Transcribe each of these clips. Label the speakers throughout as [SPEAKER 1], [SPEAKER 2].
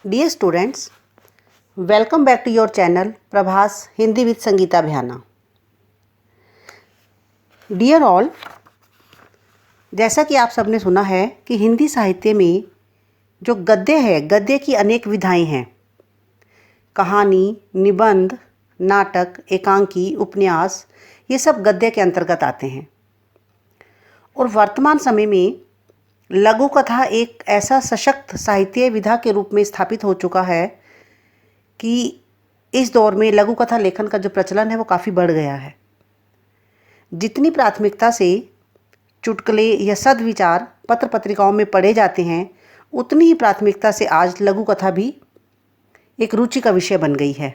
[SPEAKER 1] Dear students, welcome back to your channel Prabhas Hindi with Sangeeta Bhyana. Dear all, जैसा कि आप सबने सुना है कि हिंदी साहित्य में जो गद्य है, गद्य की अनेक विधाएं हैं। कहानी, निबंध, नाटक, एकांकी, उपन्यास, ये सब गद्य के अंतर्गत आते हैं। और वर्तमान समय में लघु कथा एक ऐसा सशक्त साहित्य विधा के रूप में स्थापित हो चुका है कि इस दौर में लघु कथा लेखन का जो प्रचलन है वो काफ़ी बढ़ गया है। जितनी प्राथमिकता से चुटकुले या सदविचार पत्र पत्रिकाओं में पढ़े जाते हैं, उतनी ही प्राथमिकता से आज लघु कथा भी एक रुचि का विषय बन गई है।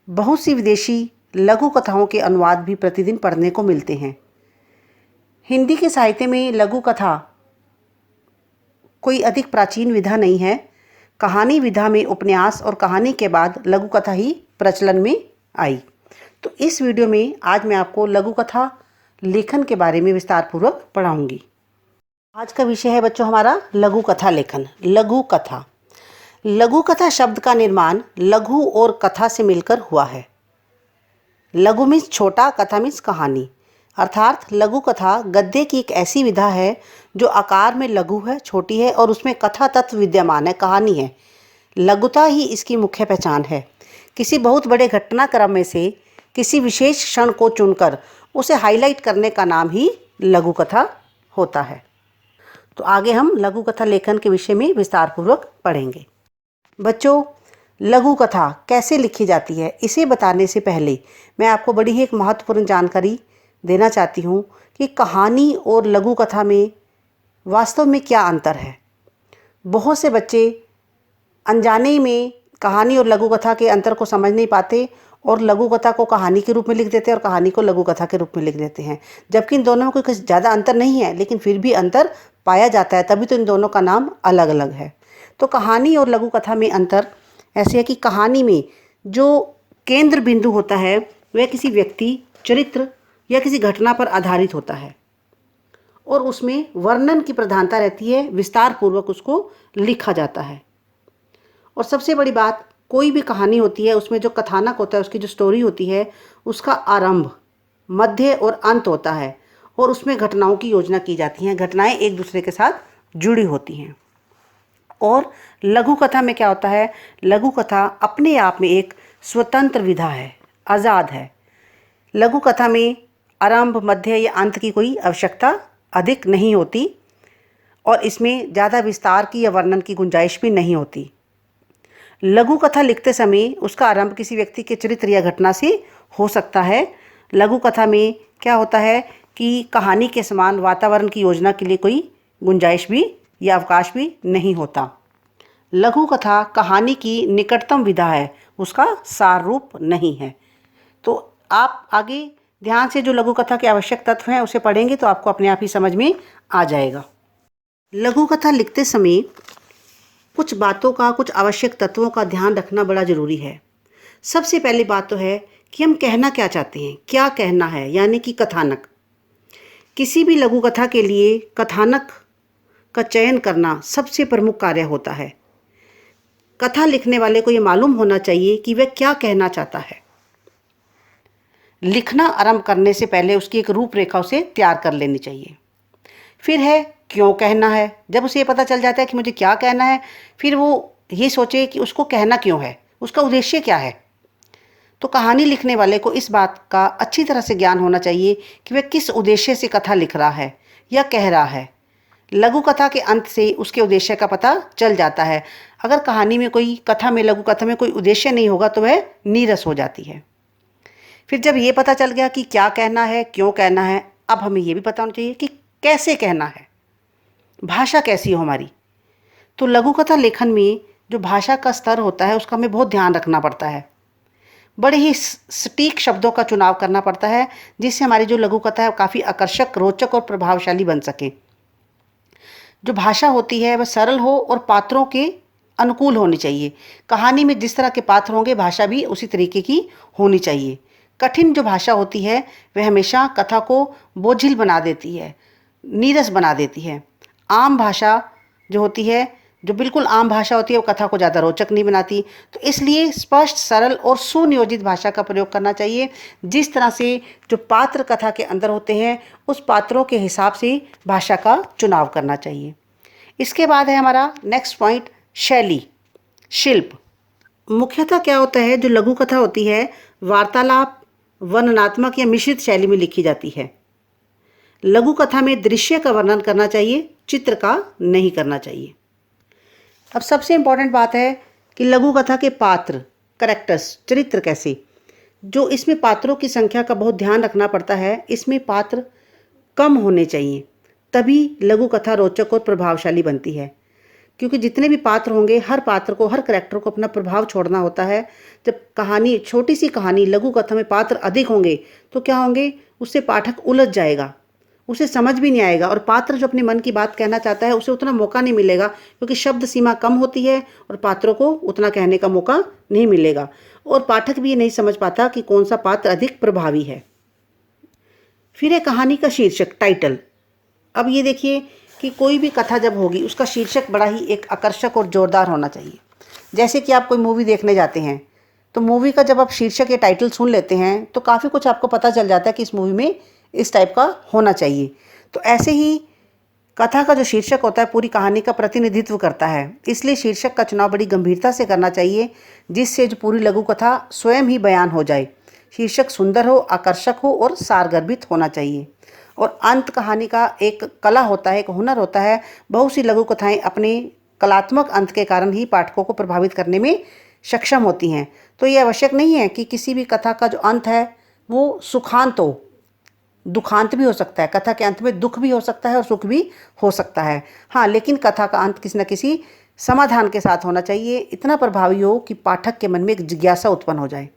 [SPEAKER 1] बहुत सी विदेशी लघु कथाओं के अनुवाद भी प्रतिदिन पढ़ने को मिलते हैं। हिंदी के साहित्य में लघु कथा कोई अधिक प्राचीन विधा नहीं है। कहानी विधा में उपन्यास और कहानी के बाद लघु कथा ही प्रचलन में आई। तो इस वीडियो में आज मैं आपको लघु कथा लेखन के बारे में विस्तार पूर्वक पढ़ाऊंगी। आज का विषय है बच्चों हमारा लघु कथा लेखन। लघु कथा, लघु कथा शब्द का निर्माण लघु और कथा से मिलकर हुआ है। लघु मीन्स छोटा, कथा मीन्स कहानी। अर्थात लघु कथा गद्य की एक ऐसी विधा है जो आकार में लघु है, छोटी है और उसमें कथा तत्व विद्यमान है, कहानी है। लघुता ही इसकी मुख्य पहचान है। किसी बहुत बड़े घटनाक्रम में से किसी विशेष क्षण को चुनकर उसे हाईलाइट करने का नाम ही लघु कथा होता है। तो आगे हम लघु कथा लेखन के विषय में विस्तार पूर्वक पढ़ेंगे। बच्चों, लघु कथा कैसे लिखी जाती है, इसे बताने से पहले मैं आपको बड़ी ही एक महत्वपूर्ण जानकारी देना चाहती हूँ कि कहानी और लघु कथा में वास्तव में क्या अंतर है। बहुत से बच्चे अनजाने में कहानी और लघु कथा के अंतर को समझ नहीं पाते और लघु कथा को कहानी के रूप में लिख देते हैं और कहानी को लघु कथा के रूप में लिख देते हैं, जबकि इन दोनों में कोई ज़्यादा अंतर नहीं है, लेकिन फिर भी अंतर पाया जाता है, तभी तो इन दोनों का नाम अलग अलग है। तो कहानी और लघु कथा में अंतर ऐसे है कि कहानी में जो केंद्र बिंदु होता है वह किसी व्यक्ति, चरित्र या किसी घटना पर आधारित होता है और उसमें वर्णन की प्रधानता रहती है, विस्तार पूर्वक उसको लिखा जाता है। और सबसे बड़ी बात, कोई भी कहानी होती है उसमें जो कथानक होता है, उसकी जो स्टोरी होती है, उसका आरंभ, मध्य और अंत होता है और उसमें घटनाओं की योजना की जाती है। घटनाएं एक दूसरे के साथ जुड़ी होती हैं। और लघु कथा में क्या होता है, लघु कथा अपने आप में एक स्वतंत्र विधा है, आज़ाद है। लघु कथा में आरंभ, मध्य या अंत की कोई आवश्यकता अधिक नहीं होती और इसमें ज़्यादा विस्तार की या वर्णन की गुंजाइश भी नहीं होती। लघु कथा लिखते समय उसका आरंभ किसी व्यक्ति के चरित्र या घटना से हो सकता है। लघु कथा में क्या होता है कि कहानी के समान वातावरण की योजना के लिए कोई गुंजाइश भी या अवकाश भी नहीं होता। लघु कथा कहानी की निकटतम विधा है, उसका सार रूप नहीं है। तो आप आगे ध्यान से जो लघु कथा के आवश्यक तत्व हैं उसे पढ़ेंगे तो आपको अपने आप ही समझ में आ जाएगा। लघु कथा लिखते समय कुछ बातों का, कुछ आवश्यक तत्वों का ध्यान रखना बड़ा ज़रूरी है। सबसे पहली बात तो है कि हम कहना क्या चाहते हैं, क्या कहना है, यानी कि कथानक। किसी भी लघु कथा के लिए कथानक का चयन करना सबसे प्रमुख कार्य होता है। कथा लिखने वाले को ये मालूम होना चाहिए कि वह क्या कहना चाहता है। लिखना आरंभ करने से पहले उसकी एक रूपरेखा उसे तैयार कर लेनी चाहिए। फिर है क्यों कहना है। जब उसे ये पता चल जाता है कि मुझे क्या कहना है, फिर वो ये सोचे कि उसको कहना क्यों है, उसका उद्देश्य क्या है। तो कहानी लिखने वाले को इस बात का अच्छी तरह से ज्ञान होना चाहिए कि वह किस उद्देश्य से कथा लिख रहा है या कह रहा है। लघु कथा के अंत से उसके उद्देश्य का पता चल जाता है। अगर कहानी में कोई, कथा में, लघु कथा में कोई उद्देश्य नहीं होगा तो वह नीरस हो जाती है। फिर जब ये पता चल गया कि क्या कहना है, क्यों कहना है, अब हमें ये भी पता होना चाहिए कि कैसे कहना है, भाषा कैसी हो हमारी। तो लघु कथा लेखन में जो भाषा का स्तर होता है उसका हमें बहुत ध्यान रखना पड़ता है। बड़े ही सटीक शब्दों का चुनाव करना पड़ता है जिससे हमारी जो लघु कथा है काफ़ी आकर्षक, रोचक और प्रभावशाली बन सके। जो भाषा होती है वह सरल हो और पात्रों के अनुकूल होनी चाहिए। कहानी में जिस तरह के पात्र होंगे, भाषा भी उसी तरीके की होनी चाहिए। कठिन जो भाषा होती है वह हमेशा कथा को बोझिल बना देती है, नीरस बना देती है। आम भाषा जो होती है जो बिल्कुल आम भाषा होती है वो कथा को ज़्यादा रोचक नहीं बनाती। तो इसलिए स्पष्ट, सरल और सुनियोजित भाषा का प्रयोग करना चाहिए। जिस तरह से जो पात्र कथा के अंदर होते हैं उस पात्रों के हिसाब से भाषा का चुनाव करना चाहिए। इसके बाद है हमारा नेक्स्ट पॉइंट, शैली, शिल्प। मुख्यतः क्या होता है, जो लघु कथा होती है वार्तालाप, वर्णनात्मक या मिश्रित शैली में लिखी जाती है। लघु कथा में दृश्य का वर्णन करना चाहिए, चित्र का नहीं करना चाहिए। अब सबसे इम्पॉर्टेंट बात है कि लघु कथा के पात्र, करेक्टर्स, चरित्र कैसे, जो इसमें पात्रों की संख्या का बहुत ध्यान रखना पड़ता है। इसमें पात्र कम होने चाहिए, तभी लघु कथा रोचक और प्रभावशाली बनती है। क्योंकि जितने भी पात्र होंगे, हर पात्र को, हर करैक्टर को अपना प्रभाव छोड़ना होता है। जब कहानी, छोटी सी कहानी, लघु कथा में पात्र अधिक होंगे तो क्या होंगे, उससे पाठक उलझ जाएगा, उसे समझ भी नहीं आएगा, और पात्र जो अपने मन की बात कहना चाहता है उसे उतना मौका नहीं मिलेगा, क्योंकि शब्द सीमा कम होती है और पात्रों को उतना कहने का मौका नहीं मिलेगा, और पाठक भी ये नहीं समझ पाता कि कौन सा पात्र अधिक प्रभावी है। फिर है कहानी का शीर्षक, टाइटल। अब ये देखिए कि कोई भी कथा जब होगी उसका शीर्षक बड़ा ही एक आकर्षक और जोरदार होना चाहिए। जैसे कि आप कोई मूवी देखने जाते हैं तो मूवी का जब आप शीर्षक या टाइटल सुन लेते हैं तो काफ़ी कुछ आपको पता चल जाता है कि इस मूवी में इस टाइप का होना चाहिए। तो ऐसे ही कथा का जो शीर्षक होता है पूरी कहानी का प्रतिनिधित्व करता है, इसलिए शीर्षक का चुनाव बड़ी गंभीरता से करना चाहिए, जिससे जो पूरी लघु कथा स्वयं ही बयान हो जाए। शीर्षक सुंदर हो, आकर्षक हो और सारगर्भित होना चाहिए। और अंत कहानी का एक कला होता है, एक हुनर होता है। बहुत सी लघु कथाएं अपने कलात्मक अंत के कारण ही पाठकों को प्रभावित करने में सक्षम होती हैं। तो ये आवश्यक नहीं है कि किसी भी कथा का जो अंत है वो सुखांत हो, दुखांत भी हो सकता है। कथा के अंत में दुख भी हो सकता है और सुख भी हो सकता है। हाँ, लेकिन कथा का अंत किसी न किसी समाधान के साथ होना चाहिए, इतना प्रभावी हो कि पाठक के मन में एक जिज्ञासा उत्पन्न हो जाए।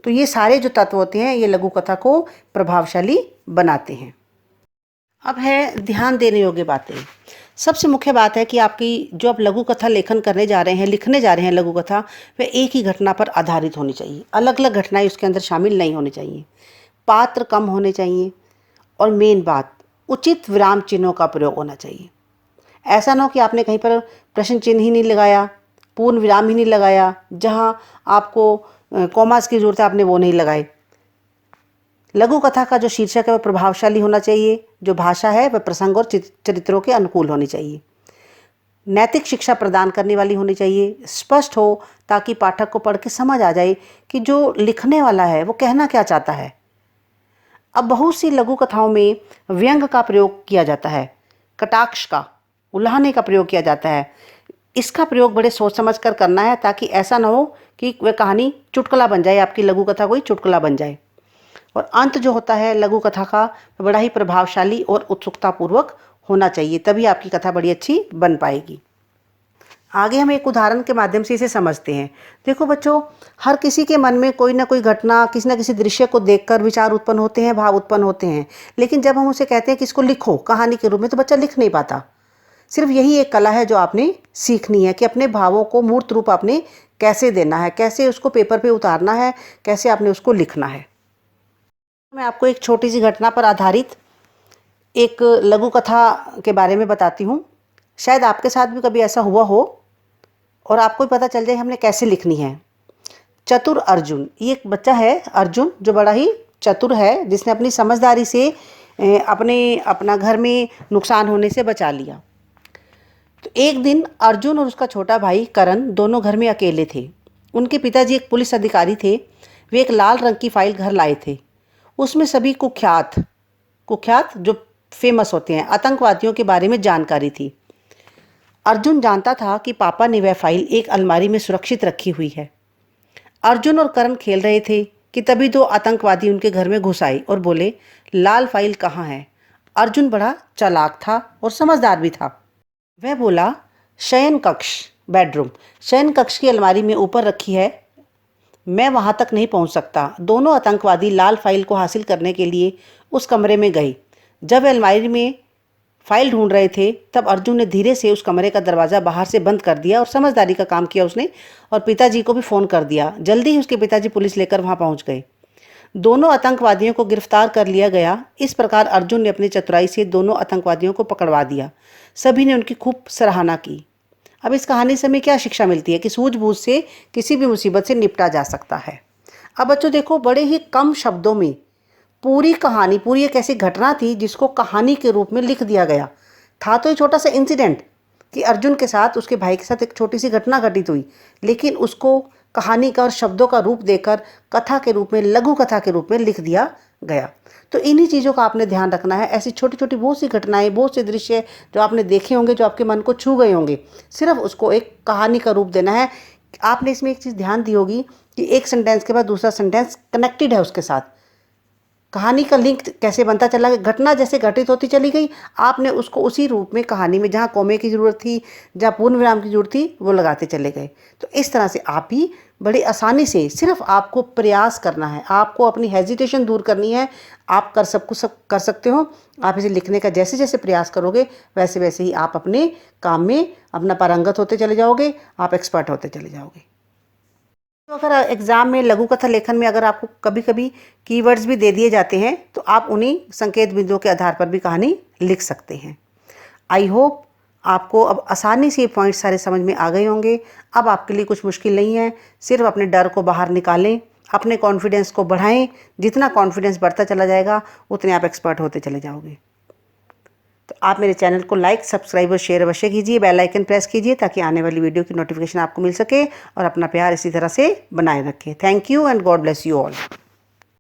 [SPEAKER 1] तो ये सारे जो तत्व होते हैं ये लघु कथा को प्रभावशाली बनाते हैं। अब है ध्यान देने योग्य बातें। सबसे मुख्य बात है कि आपकी जो आप लघु कथा लेखन करने जा रहे हैं, लिखने जा रहे हैं लघु कथा, वह एक ही घटना पर आधारित होनी चाहिए। अलग अलग घटनाएं उसके अंदर शामिल नहीं होनी चाहिए। पात्र कम होने चाहिए, और मेन बात, उचित विराम चिन्हों का प्रयोग होना चाहिए। ऐसा ना हो कि आपने कहीं पर प्रश्न चिन्ह ही नहीं लगाया, पूर्ण विराम ही नहीं लगाया, जहाँ आपको कॉमास की जरूरत है आपने वो नहीं लगाए। लघु कथा का जो शीर्षक है वह प्रभावशाली होना चाहिए, जो भाषा है वह प्रसंग और चरित्रों के अनुकूल होनी चाहिए, नैतिक शिक्षा प्रदान करने वाली होनी चाहिए, स्पष्ट हो ताकि पाठक को पढ़ के समझ आ जाए कि जो लिखने वाला है वो कहना क्या चाहता है। अब बहुत सी लघु कथाओं में व्यंग का प्रयोग किया जाता है, कटाक्ष का, उल्हाने का प्रयोग किया जाता है। इसका प्रयोग बड़े सोच समझ कर करना है, ताकि ऐसा ना हो कि वह कहानी चुटकुला बन जाए, आपकी लघु कथा कोई चुटकुला बन जाए। और अंत जो होता है लघु कथा का बड़ा ही प्रभावशाली और उत्सुकतापूर्वक होना चाहिए, तभी आपकी कथा बड़ी अच्छी बन पाएगी। आगे हम एक उदाहरण के माध्यम से इसे समझते हैं। देखो बच्चों, हर किसी के मन में कोई ना कोई घटना, किसी न किसी दृश्य को देखकर विचार उत्पन्न होते हैं, भाव उत्पन्न होते हैं। लेकिन जब हम उसे कहते हैं कि इसको लिखो कहानी के रूप में, तो बच्चा लिख नहीं पाता। सिर्फ यही एक कला है जो आपने सीखनी है कि अपने भावों को मूर्त रूप आपने कैसे देना है, कैसे उसको पेपर पे उतारना है, कैसे आपने उसको लिखना है। मैं आपको एक छोटी सी घटना पर आधारित एक लघु कथा के बारे में बताती हूँ। शायद आपके साथ भी कभी ऐसा हुआ हो और आपको भी पता चल जाए हमने कैसे लिखनी है। चतुर अर्जुन, ये एक बच्चा है अर्जुन, जो बड़ा ही चतुर है, जिसने अपनी समझदारी से अपना घर में नुकसान होने से बचा लिया। तो एक दिन अर्जुन और उसका छोटा भाई करण दोनों घर में अकेले थे। उनके पिताजी एक पुलिस अधिकारी थे। वे एक लाल रंग की फाइल घर लाए थे। उसमें सभी कुख्यात जो फेमस होते हैं आतंकवादियों के बारे में जानकारी थी। अर्जुन जानता था कि पापा ने वह फाइल एक अलमारी में सुरक्षित रखी हुई है। अर्जुन और करण खेल रहे थे कि तभी दो आतंकवादी उनके घर में घुस आए और बोले, लाल फाइल कहाँ है? अर्जुन बड़ा चालाक था और समझदार भी था। वह बोला, शयन कक्ष, बेडरूम, शयन कक्ष की अलमारी में ऊपर रखी है, मैं वहाँ तक नहीं पहुँच सकता। दोनों आतंकवादी लाल फाइल को हासिल करने के लिए उस कमरे में गए। जब अलमारी में फाइल ढूंढ रहे थे तब अर्जुन ने धीरे से उस कमरे का दरवाज़ा बाहर से बंद कर दिया और समझदारी का काम किया उसने, और पिताजी को भी फ़ोन कर दिया। जल्दी ही उसके पिताजी पुलिस लेकर वहाँ पहुँच गए। दोनों आतंकवादियों को गिरफ्तार कर लिया गया। इस प्रकार अर्जुन ने अपनी चतुराई से दोनों आतंकवादियों को पकड़वा दिया। सभी ने उनकी खूब सराहना की। अब इस कहानी से हमें क्या शिक्षा मिलती है कि सूझबूझ से किसी भी मुसीबत से निपटा जा सकता है। अब बच्चों देखो, बड़े ही कम शब्दों में पूरी कहानी, पूरी एक ऐसी घटना थी जिसको कहानी के रूप में लिख दिया गया। था तो ये छोटा सा इंसिडेंट कि अर्जुन के साथ, उसके भाई के साथ एक छोटी सी घटना घटित हुई, लेकिन उसको कहानी का और शब्दों का रूप देकर कथा के रूप में, लघु कथा के रूप में लिख दिया गया। तो इन्हीं चीज़ों का आपने ध्यान रखना है। ऐसी छोटी छोटी बहुत सी घटनाएं, बहुत से दृश्य जो आपने देखे होंगे, जो आपके मन को छू गए होंगे, सिर्फ उसको एक कहानी का रूप देना है। आपने इसमें एक चीज़ ध्यान दी होगी कि एक सेंटेंस के बाद दूसरा सेंटेंस कनेक्टेड है उसके साथ। कहानी का लिंक कैसे बनता चला गया, घटना जैसे घटित होती चली गई, आपने उसको उसी रूप में कहानी में, जहाँ कॉमे की ज़रूरत थी, जहाँ पूर्ण विराम की ज़रूरत थी, वो लगाते चले गए। तो इस तरह से आप भी बड़ी आसानी से, सिर्फ आपको प्रयास करना है, आपको अपनी हेजिटेशन दूर करनी है। आप सब कर सकते हो। आप इसे लिखने का जैसे जैसे प्रयास करोगे, वैसे वैसे ही आप अपने काम में अपना पारंगत होते चले जाओगे, आप एक्सपर्ट होते चले जाओगे। तो अगर एग्ज़ाम में लघु कथा लेखन में अगर आपको कभी कभी कीवर्ड्स भी दे दिए जाते हैं, तो आप उन्हीं संकेत बिंदुओं के आधार पर भी कहानी लिख सकते हैं। आई होप आपको अब आसानी से ये पॉइंट्स सारे समझ में आ गए होंगे। अब आपके लिए कुछ मुश्किल नहीं है। सिर्फ अपने डर को बाहर निकालें, अपने कॉन्फिडेंस को बढ़ाएं। जितना कॉन्फिडेंस बढ़ता चला जाएगा, उतने आप एक्सपर्ट होते चले जाओगे। तो आप मेरे चैनल को लाइक, सब्सक्राइब और शेयर अवश्य कीजिए। बेल आइकन प्रेस कीजिए ताकि आने वाली वीडियो की नोटिफिकेशन आपको मिल सके, और अपना प्यार इसी तरह से बनाए रखें। Thank you and God bless you all.